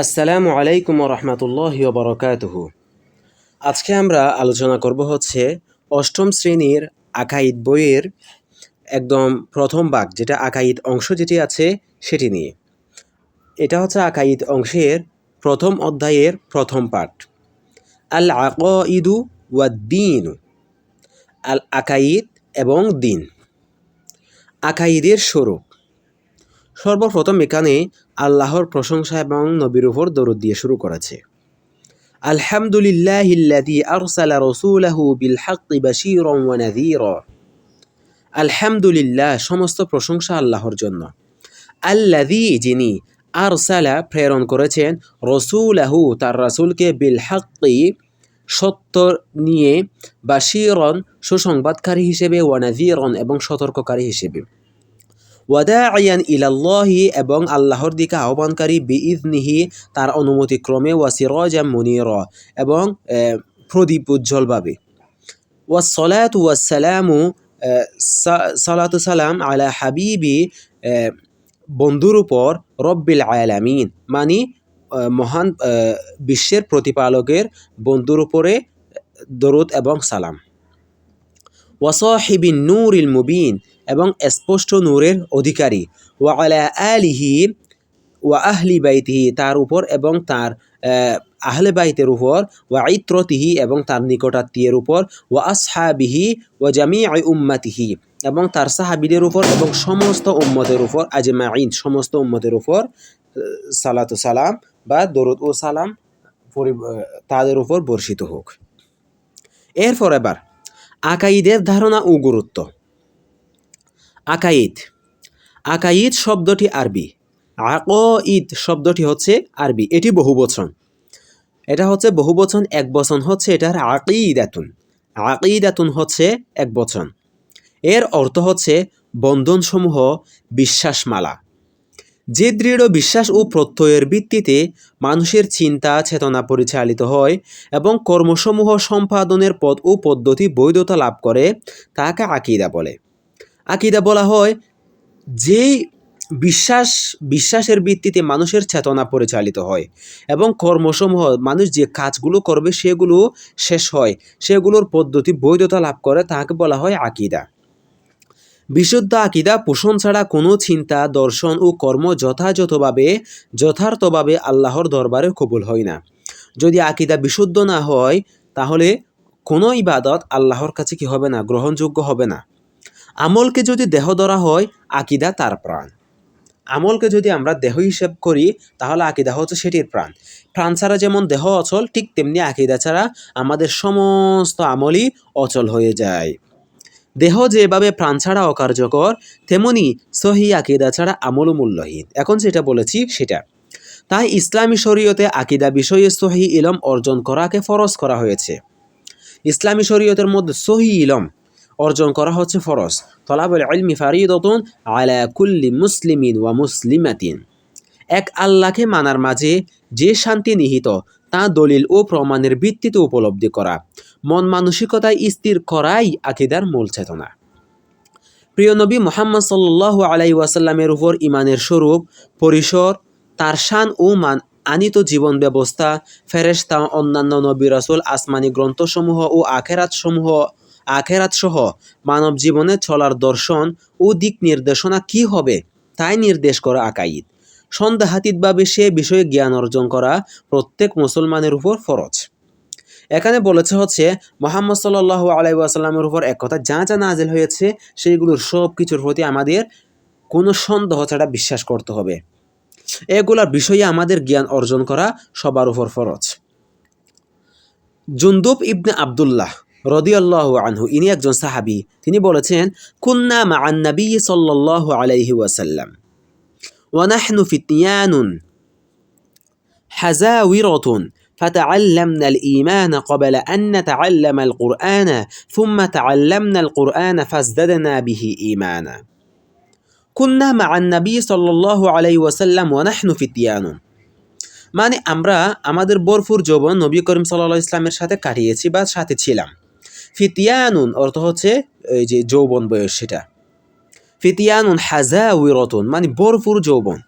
আসসালামু আলাইকুম রহমতুল্লাহি ওবরাকাতুহু। আজকে আমরা আলোচনা করব হচ্ছে অষ্টম শ্রেণীর আকাইদ বইয়ের একদম প্রথম ভাগ, যেটা আকাইদ অংশ যেটি আছে সেটি নিয়ে। এটা হচ্ছে আকাইদ অংশের প্রথম অধ্যায়ের প্রথম পাঠ, আল আকাইদু ওয়াদ্দিন। আল আকাইদ এবং দিন। আকাইদের স্বরূপ। সর্বপ্রথম এখানে আল্লাহর প্রশংসা এবং নবীর উপর দরুদ দিয়ে শুরু করেছে। আলহামদুলিল্লাহিল্লাযী আরসালা রাসূলাহু বিল হাক্কি বাশীরান ওয়া নাযীরা। আলহামদুলিল্লাহ, সমস্ত প্রশংসা আল্লাহর জন্য। আল্লাযী, যিনি, আরসালা, প্রেরণ করেছেন, রাসূলাহু, তার রাসূলকে, বিল হাক্কি, সত্য নিয়ে, বাশীরান, সুসংবাদকারী হিসেবে, ওয়া নাযীরান, এবং সতর্ককারী হিসেবে। ওয়াদাইয়ান ইলাল্লাহি, এবং আল্লাহর দিকে আহ্বানকারী, বিইযনিহি, তার অনুমতিক্রমে, ওয়া সিরাজাম মুনীরা, এবং প্রদীপ উজ্জ্বলভাবে। ওয়াসসালাতু ওয়াসসালামু, সালাতু সালাম, আলা হাবিবি, বন্ধুর উপর, রব্বিল আলামিন, মানে মহান বিশ্বের প্রতিপালকের বন্ধুর উপরে দরুদ এবং সালাম। ওয়াসাহিবিন নূরিল মুবিন, এবং স্পষ্ট নূরের অধিকারী। ওয়া আলা আলিহি ওয়া আহলি বাইতিহি, তার উপর এবং তার আহলে বাইতের উপর। ওয়া ইত্রতিহি, এবং তার নিকটাত্মীয়ের উপর। ওয়া আসহাবিহি ওয়া জামিআ উম্মাতিহি, এবং তার সাহাবীদের উপর এবং সমস্ত উম্মতের উপর। আজমাইন, সমস্ত উম্মতের উপর সালাতু সালাম বা দরুদ ও সালাম তাদের উপর বর্ষিত হোক। এরপর এবার আকাইদের ধারণা ও গুরুত্ব। আকাইদ। আকাইদ শব্দটি আরবি। আকাইদ শব্দটি হচ্ছে আরবি, এটি বহুবচন। এটা হচ্ছে বহুবচন, এক বচন হচ্ছে এটার আকিদাতুন। আকিদাতুন হচ্ছে এক বচন। এর অর্থ হচ্ছে বন্ধনসমূহ, বিশ্বাসমালা। যে দৃঢ় বিশ্বাস ও প্রত্যয়ের ভিত্তিতে মানুষের চিন্তা চেতনা পরিচালিত হয় এবং কর্মসমূহ সম্পাদনের পথ ও পদ্ধতি বৈধতা লাভ করে, তাকে আকিদা বলে। আকিদা বলা হয় যেই বিশ্বাসের ভিত্তিতে মানুষের চেতনা পরিচালিত হয় এবং কর্মসমূহ, মানুষ যে কাজগুলো করবে সেগুলো শেষ হয়, সেগুলোর পদ্ধতি বৈধতা লাভ করে, তাকে বলা হয় আকিদা। বিশুদ্ধ আকিদা পোষণ ছাড়া কোনো চিন্তা, দর্শন ও কর্ম যথার্থভাবে আল্লাহর দরবারে কবুল হয় না। যদি আকিদা বিশুদ্ধ না হয়, তাহলে কোনো ইবাদত আল্লাহর কাছে কি হবে না? গ্রহণযোগ্য হবে না। আমলকে যদি দেহ ধরা হয়, আকিদা তার প্রাণ। আমলকে যদি আমরা দেহ হিসেব করি, তাহলে আকিদা হচ্ছে সেটির প্রাণ। প্রাণ ছাড়া যেমন দেহ অচল, ঠিক তেমনি আকিদা ছাড়া আমাদের সমস্ত আমলই অচল হয়ে যায়। দেহ যেভাবে প্রাণ ছাড়া অকার্যকর, তেমনি সহি আকিদা ছাড়া আমলও মূল্যহীন। এখন যেটা বলেছি সেটা। তাই ইসলামী শরীয়তে আকিদা বিষয়ে সহি ইলম অর্জন করাকে ফরজ করা হয়েছে। ইসলামী শরীয়তের মধ্যে সহি ইলম অর্জন করা হচ্ছে ফরজ। তলাবুল ইলমি ফারিদাতুন আলা কুল্লি মুসলিমিন ওয়া মুসলিমাতিন। এক আল্লাহকে মানার মাঝে যে শান্তি নিহিত, তা দলিল ও প্রমাণের ভিত্তিতে উপলব্ধি করা, মন মানসিকতায় স্থির করাই আকিদার মূল চেতনা। প্রিয় নবী মুহাম্মদ সাল্লাল্লাহু আলাইহি ওয়াসাল্লামের উপর ঈমানের স্বরূপ, পরিসর, তার শান ও মান, আনিত জীবন ব্যবস্থা, ফেরেশতা, অন্যান্য নবী রাসূল, আসমানি গ্রন্থসমূহ ও আখেরাত সহ মানব জীবনে চলার দর্শন ও দিক নির্দেশনা কি হবে, তাই নির্দেশ করা আকাইদ। সন্দেহাতীতভাবে সে বিষয়ে জ্ঞান অর্জন করা প্রত্যেক মুসলমানের উপর ফরজ। এখানে বলেছে হচ্ছে মুহাম্মদ সাল্লাল্লাহু আলাইহি ওয়াসাল্লামের উপর এক কথা যা যা নাজিল হয়েছে, সেইগুলোর সব কিছুর প্রতি আমাদের কোনো সন্দেহ ছাড়া বিশ্বাস করতে হবে। এগুলোর বিষয়ে আমাদের জ্ঞান অর্জন করা সবার উপর ফরজ। জুনদুব ইবনে আব্দুল্লাহ রাদিয়াল্লাহু আনহু, ইনি একজন সাহাবী, তিনি বলেছেন, কুন্না মা'আন নবী সাল্লাল্লাহু আলাইহি ওয়াসাল্লাম ওয়া নাহনু ফিতয়ানুন হাযাওিরাতুন فتعلمنا الإيمان قبل أن نتعلم القرآن ثم تعلمنا القرآن فازددنا به إيمانا كنا مع النبي صلى الله عليه وسلم ونحن فتيان। মানে আমরা আমাদের ভরপুর যৌবন নবী করিম সাল্লাল্লাহু আলাইহি ইসলামের সাথে কাটিয়েছি বা সাথে ছিলাম। ফিতিয়ানুন অর্থ হচ্ছে এই যে যৌবন বয়স, সেটা। ফিতিয়ানুন হাযাওিরাতুন মানে ভরপুর যৌবন।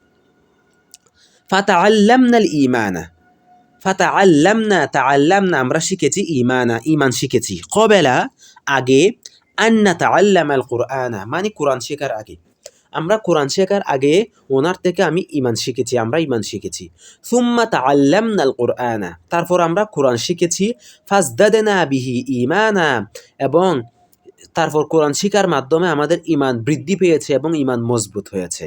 ফাতাআল্লামনাল ঈমানা, তাআল্লামনা আমরা শিখেছি, ঈমান শিখেছি, ক্বাবলা আগে, আন নাতাআল্লামাল কুরআনা মানে কোরআন শেখার আগে। আমরা কোরআন শেখার আগে ওনার থেকে আমরা ঈমান শিখেছি। সুম্মা তাআল্লামনাল কুরআনা, তারপর আমরা কোরআন শিখেছি। ফাজদাদনা বিহি ঈমানা, এবং তারপর কোরআন শিখার মাধ্যমে আমাদের ঈমান বৃদ্ধি পেয়েছে এবং ঈমান মজবুত হয়েছে।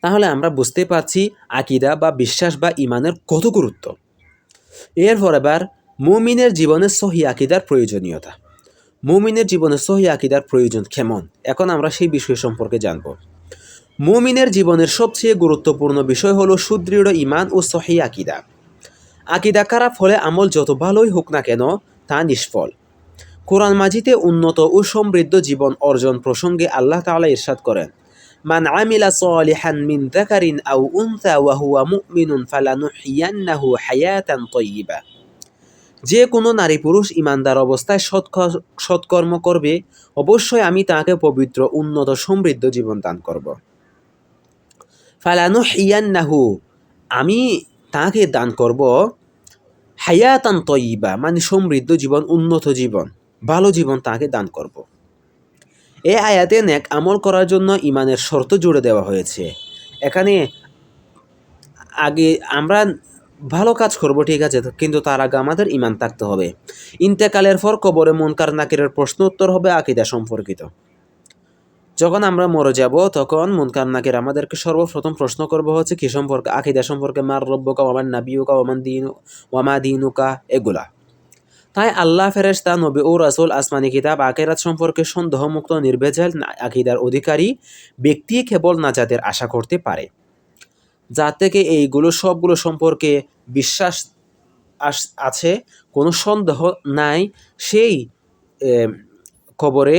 তাহলে আমরা বুঝতে পারছি আকীদা বা বিশ্বাস বা ঈমানের কত গুরুত্ব। এরপর এবার মুমিনের জীবনে সহিহ আকীদার প্রয়োজনীয়তা। মুমিনের জীবনে সহিহ আকীদার প্রয়োজন কেমন, এখন আমরা সেই বিষয় সম্পর্কে জানব। মুমিনের জীবনের সবচেয়ে গুরুত্বপূর্ণ বিষয় হলো সুদৃঢ় ঈমান ও সহিহ আকীদা। আকীদা খারাপ হলে আমল যত ভালোই হোক না কেন তা নিষ্ফল। কোরআন মাজিদে উন্নত ও সমৃদ্ধ জীবন অর্জন প্রসঙ্গে আল্লাহ তাআলা ইরশাদ করেন, মান আমিলা সালিহান মিন যাকারিন আও উনসা ওয়া হুয়া মুমিনুন ফালানুহইয়ান্নাহু হায়াতান তাইয়্যিবা। যে কোনো নারী পুরুষ ঈমানদার অবস্থায় সৎকর্ম করবে, অবশ্যই আমি তাকে পবিত্র, উন্নত, সমৃদ্ধ জীবন দান করব। ফালানুহইয়ান্নাহু, আমি তাকে দান করব, হায়াতান তাইয়্যিবা মানে সমৃদ্ধ জীবন, উন্নত জীবন, ভালো জীবন তাকে দান করব। এই আয়াতে নেক আমল করার জন্য ঈমানের শর্ত জুড়ে দেওয়া হয়েছে। এখানে আগে আমরা ভালো কাজ করব, ঠিক আছে, কিন্তু তার আগে আমাদের ঈমান থাকতে হবে। ইন্তেকালের পর কবরে মুনকার নাকিরের প্রশ্ন উত্তর হবে আকীদা সম্পর্কিত। যখন আমরা মরে যাব তখন মুনকার নাকির আমাদেরকে সর্বপ্রথম প্রশ্ন করবো হচ্ছে কি সম্পর্কে, আকীদা সম্পর্কে, মার রব্বুকা ওয়ামান নাবিয়ুকা ওয়ামা দীনুকা, এগুলা। তাই আল্লাহ, ফেরেশতা, নবী ও রাসূল, আসমানি কিতাব, আখিরাত সম্পর্কে সন্দেহমুক্ত নির্ভেজাল আকীদার অধিকারী ব্যক্তি কেবল নাজাতের আশা করতে পারে। যার থেকে এইগুলো সবগুলো সম্পর্কে বিশ্বাস আছে, কোনো সন্দেহ নাই, সেই কবরে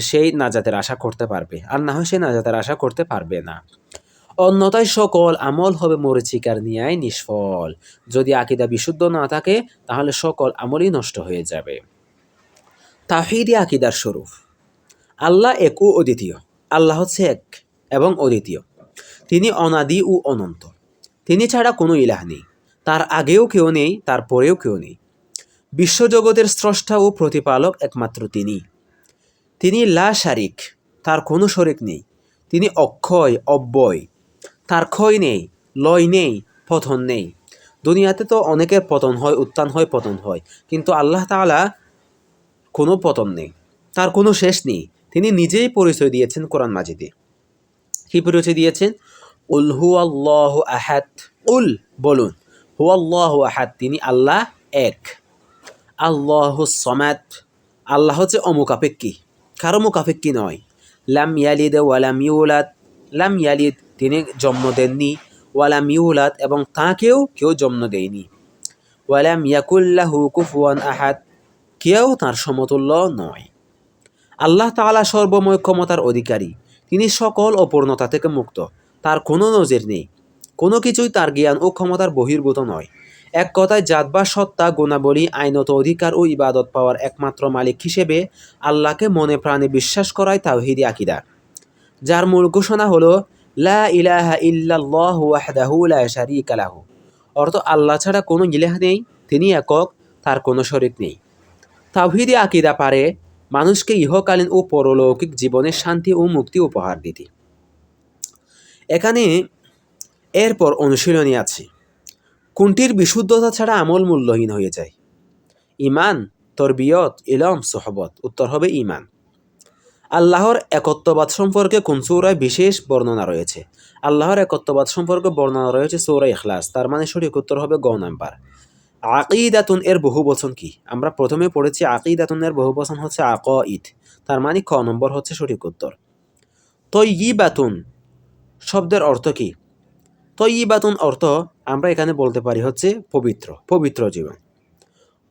সেই নাজাতের আশা করতে পারবে, আর না হয় সে নাজাতের আশা করতে পারবে না। অন্যথায় সকল আমল হবে মরীচিকার ন্যায় নিষ্ফল। যদি আকীদা বিশুদ্ধ না থাকে তাহলে সকল আমলই নষ্ট হয়ে যাবে। তাওহীদি আকীদার স্বরূপ। আল্লাহ এক ও অদ্বিতীয়। আল্লাহ হচ্ছে এক এবং অদ্বিতীয়। তিনি অনাদি ও অনন্ত। তিনি ছাড়া কোনো ইলাহ নেই। তার আগেও কেউ নেই, তার পরেও কেউ নেই। বিশ্বজগতের স্রষ্টা ও প্রতিপালক একমাত্র তিনি। তিনি লা শারিক, তার কোনো শরিক নেই। তিনি অক্ষয়, অব্যয়, তার ক্ষয় নেই, লয় নেই, পতন নেই। দুনিয়াতে তো অনেকের পতন হয়, উত্থান হয়, পতন হয়, কিন্তু আল্লাহ তাআলা কোনো পতন নেই, তার কোনো শেষ নেই। তিনি নিজেই পরিচয় দিয়েছেন কোরআন মাজিদে। কি পরিচয় দিয়েছেন? উল হুয়াল্লাহু আহাদ, উল বলুন, হুয়াল্লাহু আহাদ তিনি আল্লাহ এক। আল্লাহুস সামাদ, আল্লাহ হচ্ছে অমুখাপেক্ষী, কারো মুখাপেক্ষী নয়। লাম ইয়ালিদ ওয়ালাম ইউলাদ, লাম ইয়ালিদ তিনি জন্ম দেননি, ওয়ালাম ইউলাদ এবং তাকেও কেউ জন্ম দেয়নি। ওয়ালাম ইয়াকুল্লাহু কুফুয়ান আহাদ, কেউ তার সমতুল্য নয়। আল্লাহ তাআলা সর্বময় ক্ষমতার অধিকারী। তিনি সকল অপূর্ণতা থেকে মুক্ত। তার কোনো নজির নেই। কোনো কিছুই তার জ্ঞান ও ক্ষমতার বহির্ভূত নয়। এক কথায় জাত বা সত্তা, গুণাবলী, আইনত অধিকার ও ইবাদত পাওয়ার একমাত্র মালিক হিসেবে আল্লাহকে মনে প্রাণে বিশ্বাস করাই তাওহীদি আকীদা, যার মূল ঘোষণা হলো লা ইলাহা ইল্লাল্লাহু ওয়াহদাহু লা শারীকা লাহু, অর্থ আল্লাহ ছাড়া কোনো ইলাহ নেই, তিনি একক, তার কোনো শরীক নেই। তাওহীদি আকীদা পারে মানুষকে ইহকালীন ও পরলৌকিক জীবনে শান্তি ও মুক্তি উপহার দিতে। এখানে এরপর অনুশীলনী আছে। কোনটির বিশুদ্ধতা ছাড়া আমল মূল্যহীন হয়ে যায়? ঈমান, তরবিয়ত, ইলম, সোহবত? উত্তর হবে ঈমান। আল্লাহর একত্ববাদ সম্পর্কে কোন সূরায় বিশেষ বর্ণনা রয়েছে? আল্লাহর একত্ববাদ সম্পর্কে বর্ণনা রয়েছে সূরা ইখলাস, তার মানে সঠিক উত্তর হবে গ নাম্বার। আকীদাতুন এর বহুবচন কি? আমরা প্রথমে পড়েছি আকীদাতুন এর বহুবচন হচ্ছে আকাঈদ, তার মানে ক নম্বর হচ্ছে সঠিক উত্তর। তয়্যিবাতুন শব্দের অর্থ কি? তয়্যিবাতুন অর্থ আমরা এখানে বলতে পারি হচ্ছে পবিত্র, পবিত্র জীবন।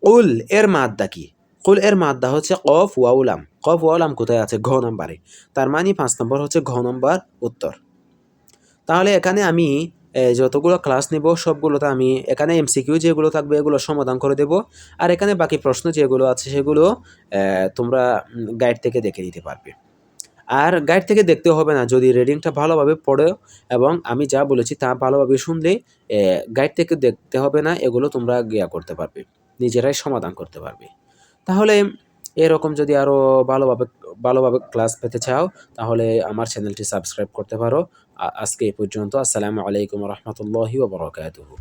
কুল এর মাদ্দা কি? কুল এর মাদ্দা হচ্ছে কফ ওয়াও লাম। কফ ওয়াও লাম কোথায় আছে? ঘ নম্বরে, তার মানে 5 নম্বর হচ্ছে ঘ নম্বর উত্তর। তাহলে এখানে আমি যতগুলো ক্লাস নেব সবগুলোতে আমি এখানে এমসিকিউ যেগুলো থাকবে এগুলো সমাধান করে দেব, আর এখানে বাকি প্রশ্ন যেগুলো আছে সেগুলো তোমরা গাইড থেকে দেখে নিতে পারবে। আর গাইড থেকে দেখতে হবে না, যদি রিডিংটা ভালোভাবে পড়ো এবং আমি যা বলেছি তা ভালোভাবে শুনলে গাইড থেকে দেখতে হবে না, এগুলো তোমরা করতে পারবে, নিজেরাই সমাধান করতে পারবে। তাহলে এরকম যদি আরও ভালোভাবে ভালোভাবে ক্লাস পেতে চাও তাহলে আমার চ্যানেলটি সাবস্ক্রাইব করতে পারো। আজকে এই পর্যন্ত। আসসালামু আলাইকুম রহমতুল্লাহি ওয়া বারাকাতুহু।